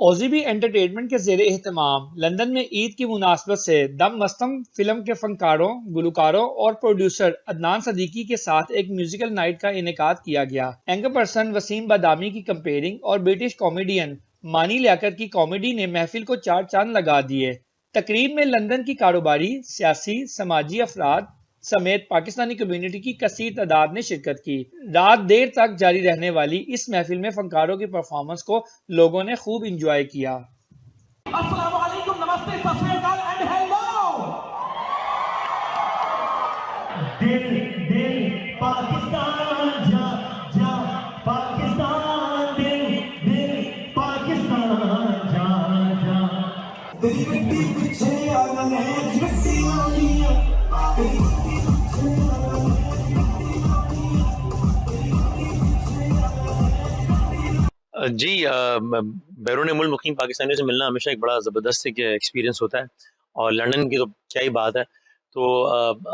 ओज़ीबी entertainment के ज़ेरे एहतमाम London में ईद की मुनासबत से दम मस्तम फिल्म के फनकारों, गुलकारों और प्रोड्यूसर अदनान सदीकी के साथ एक म्यूजिकल नाइट का इनेकाद किया गया। एंकर पर्सन वसीम बादामी की कंपेयरिंग और ब्रिटिश कॉमेडियन मानी लियाकत की कॉमेडी ने महफिल को चार चांद लगा दिए। तकरीब में लंदन की कारोबारी, सियासी, समाजी अफराद समेत पाकिस्तानी कम्युनिटी की कसीर तादाद ने शिरकत की। रात देर तक जारी रहने वाली इस महफिल में फनकारों की परफॉर्मेंस को लोगों ने खूब इंजॉय किया। अस्सलाम वालेकुम, नमस्ते, सत श्री अकाल एंड हेलो। दिल दिल पाकिस्तान जा जा पाकिस्तान, दिल दिल पाकिस्तान जा जा। तेरी गड्डी पीछे आ गए, गड्डी वाली जी बैरून मुल्क मुकीम पाकिस्तानियों से मिलना हमेशा एक बड़ा ज़बरदस्त एक एक्सपीरियंस होता है और लंदन की तो क्या ही बात है। तो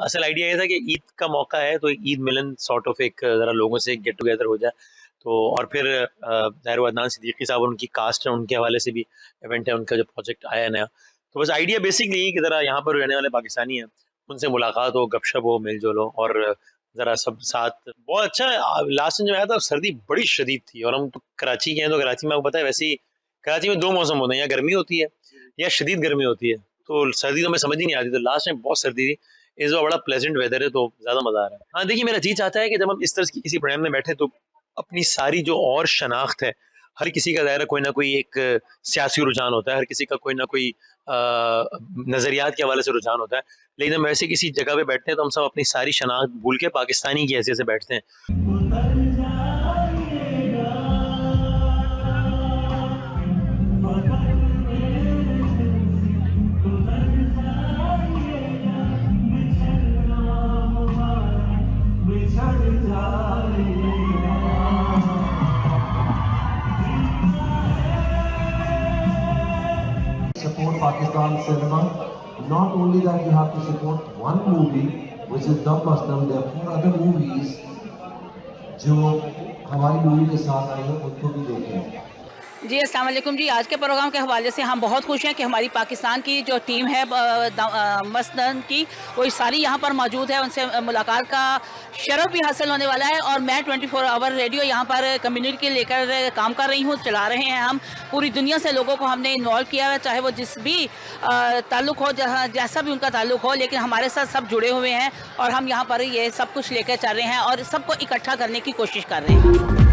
असल आइडिया ये था कि ईद का मौका है तो एक ईद मिलन सॉर्ट ऑफ एक ज़रा लोगों से गेट टुगेदर हो जाए। तो और फिर ज़ाहिर अदनान सिद्दीकी साहब और उनकी कास्ट है, उनके हवाले से भी इवेंट है, उनका जो प्रोजेक्ट आया है नया। तो बस आइडिया बेसिकली यही कि ज़रा यहाँ पर रहने वाले पाकिस्तानी हैं, उनसे मुलाकात हो, गपशप हो, मेल जोल हो और ज़रा सब साथ बहुत अच्छा है। लास्ट टाइम जब आया था सर्दी बड़ी शदीद थी और हम तो कराची के हैं, तो कराची में आपको पता है वैसे ही कराची में 2 मौसम होते हैं, या गर्मी होती है या शदीद गर्मी होती है। तो सर्दी तो हमें समझ ही नहीं आती, तो लास्ट टाइम बहुत सर्दी थी। इस बार बड़ा प्लेजेंट वेदर है तो ज़्यादा मज़ा आ रहा है। हाँ, देखिए मेरा जी चाहता है कि जब हम इस तरह की किसी प्रोग्राम में बैठे तो अपनी सारी जो और शनाख्त है, हर किसी का ज़ाहिर है कोई ना कोई एक सियासी रुझान होता है, हर किसी का कोई ना कोई नज़रियात के हवाले से रुझान होता है। लेकिन हम ऐसे किसी जगह पे बैठते हैं तो हम सब अपनी सारी शनाख्त भूल के पाकिस्तानी की हैसियत से बैठते हैं। Support Pakistan cinema. Not only that, you have to support one movie, which is Dam Mastam. There are 4 other movies जो हमारी मूवी के साथ आई हैं, उनको भी देखें। जी अस्सलाम वालेकुम जी। आज के प्रोग्राम के हवाले से हम बहुत खुश हैं कि हमारी पाकिस्तान की जो टीम है मस्दन की, वो सारी यहाँ पर मौजूद है। उनसे मुलाकात का शरफ भी हासिल होने वाला है और मैं 24 आवर रेडियो यहाँ पर कम्युनिटी के लेकर काम कर रही हूँ, चला रहे हैं हम। पूरी दुनिया से लोगों को हमने इन्वॉल्व किया है, चाहे वो जिस भी ताल्लुक़ हो, जैसा भी उनका ताल्लुक़ हो, लेकिन हमारे साथ सब जुड़े हुए हैं और हम यहाँ पर ये सब कुछ लेकर चल रहे हैं और सबको इकट्ठा करने की कोशिश कर रहे हैं।